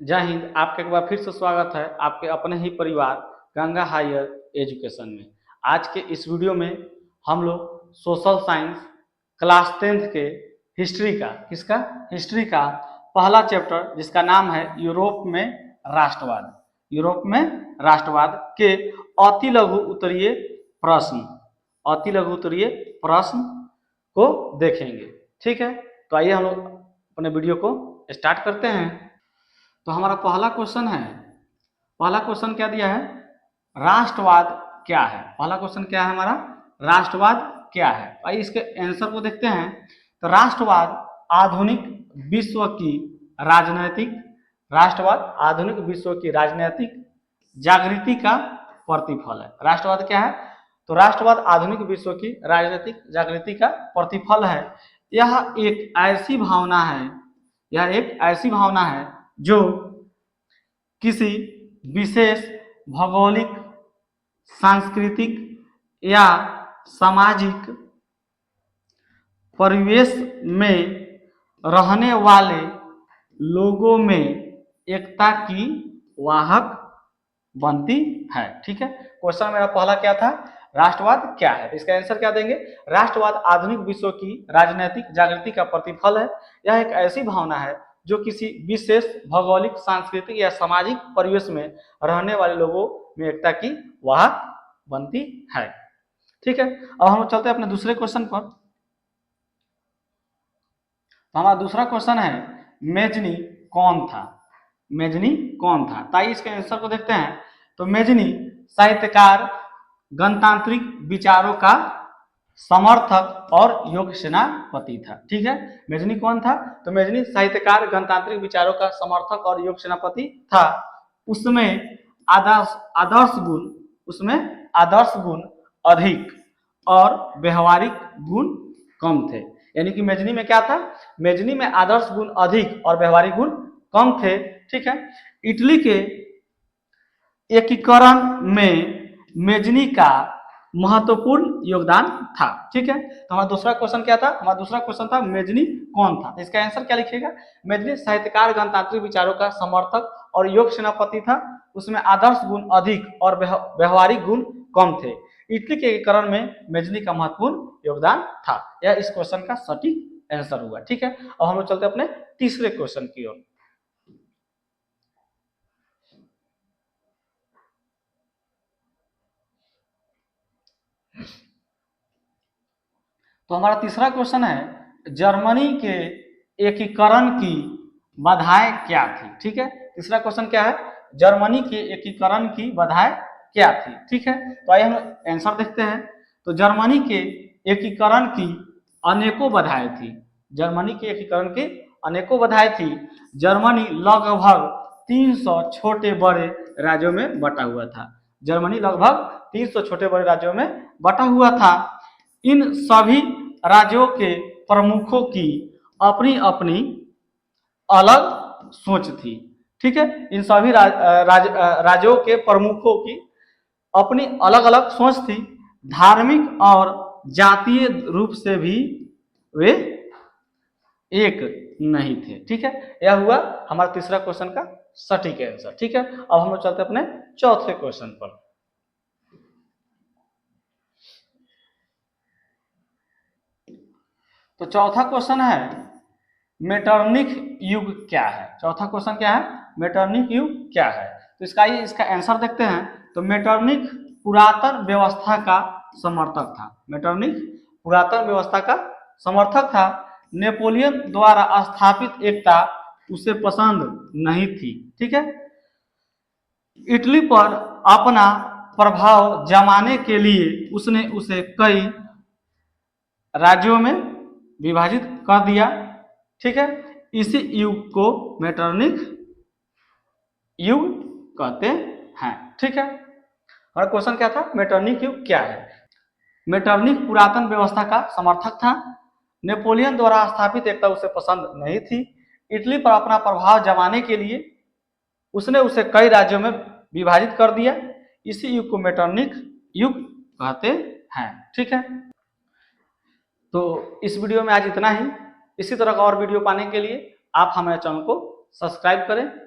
जय हिंद। आपका एक बार फिर से स्वागत है आपके अपने ही परिवार गंगा हायर एजुकेशन में। आज के इस वीडियो में हम लोग सोशल साइंस क्लास 10th के हिस्ट्री का हिस्ट्री का पहला चैप्टर जिसका नाम है यूरोप में राष्ट्रवाद के अति लघु उत्तरीय प्रश्न को देखेंगे। ठीक है, तो आइए हम लोग अपने वीडियो को स्टार्ट करते हैं। तो हमारा पहला क्वेश्चन क्या दिया है? राष्ट्रवाद क्या है? पहला क्वेश्चन क्या है हमारा? राष्ट्रवाद क्या है? आइए इसके आंसर को देखते हैं। तो राष्ट्रवाद आधुनिक विश्व की राजनीतिक जागृति का प्रतिफल है। राष्ट्रवाद क्या है? तो राष्ट्रवाद आधुनिक विश्व की राजनीतिक जागृति का प्रतिफल है। यह एक ऐसी भावना है जो किसी विशेष भौगोलिक, सांस्कृतिक या सामाजिक परिवेश में रहने वाले लोगों में एकता की वाहक बनती है। ठीक है, क्वेश्चन मेरा पहला क्या था? राष्ट्रवाद क्या है? इसका आंसर क्या देंगे? राष्ट्रवाद आधुनिक विश्व की राजनीतिक जागृति का प्रतिफल है। यह एक ऐसी भावना है जो किसी विशेष भौगोलिक, सांस्कृतिक या सामाजिक परिवेश में रहने वाले लोगों में एकता की वाहक बनती है। ठीक है, अब हम चलते हैं अपने दूसरे क्वेश्चन पर। तो हमारा दूसरा क्वेश्चन है मेजनी कौन था? ताकि इसके आंसर को देखते हैं। तो मेजनी साहित्यकार, गणतांत्रिक विचारों का समर्थक और योग सेनापति था। ठीक है, मेजनी कौन था? तो मेजनी साहित्यकार, गणतांत्रिक विचारों का समर्थक और योग सेनापति था। उसमें आदर्श गुण अधिक और व्यवहारिक गुण कम थे। यानी कि मेजनी में क्या था? मेजनी में आदर्श गुण अधिक और व्यवहारिक गुण कम थे। ठीक है, इटली के एकीकरण में मेजनी का महत्वपूर्ण योगदान था। ठीक है, तो हमारा दूसरा क्वेश्चन क्या था? हमारा दूसरा क्वेश्चन था मेजनी कौन था? इसका आंसर क्या लिखिएगा? मेजनी साहित्यकार, गणतांत्रिक विचारों का समर्थक और योग सेनापति था। उसमें आदर्श गुण अधिक और व्यवहारिक गुण कम थे। इटली के एकीकरण में मेजनी का महत्वपूर्ण योगदान था। यह इस क्वेश्चन का सटीक आंसर हुआ। ठीक है, अब हम लोग चलते अपने तीसरे क्वेश्चन की ओर। तो हमारा तीसरा क्वेश्चन है जर्मनी के एकीकरण की बाधाएं क्या थी? ठीक है, तीसरा क्वेश्चन क्या है? जर्मनी के एकीकरण की बाधाएं क्या थी? ठीक है, तो आइए हम आंसर देखते हैं। तो जर्मनी के एकीकरण की अनेकों बाधाएं थी। जर्मनी लगभग 300 छोटे बड़े राज्यों में बटा हुआ था। जर्मनी लगभग 300 छोटे बड़े राज्यों में बटा हुआ था। इन सभी राज्यों के प्रमुखों की अपनी अपनी अलग सोच थी। ठीक है, इन सभी राज्यों के प्रमुखों की अपनी अलग अलग सोच थी। धार्मिक और जातीय रूप से भी वे एक नहीं थे। ठीक है, यह हुआ हमारा तीसरा क्वेश्चन का सटीक आंसर। ठीक है, अब हम लोग चलते हैं अपने चौथे क्वेश्चन पर। तो चौथा क्वेश्चन है मेटरनिक युग क्या है? चौथा क्वेश्चन क्या है? मेटरनिक युग क्या है? तो इसका आंसर देखते हैं। तो मेटरनिक पुरातन व्यवस्था का समर्थक था। नेपोलियन द्वारा स्थापित एकता उसे पसंद नहीं थी। ठीक है, इटली पर अपना प्रभाव जमाने के लिए उसने उसे कई राज्यों में विभाजित कर दिया। ठीक है, इसी युग को मेटरनिक युग कहते हैं। ठीक है, हमारा क्वेश्चन क्या था? मेटरनिक युग क्या है? मेटरनिक पुरातन व्यवस्था का समर्थक था। नेपोलियन द्वारा स्थापित एकता उसे पसंद नहीं थी। इटली पर अपना प्रभाव जमाने के लिए उसने उसे कई राज्यों में विभाजित कर दिया। इसी युग को मेटरनिक युग कहते हैं। ठीक है, तो इस वीडियो में आज इतना ही। इसी तरह का और वीडियो पाने के लिए आप हमारे चैनल को सब्सक्राइब करें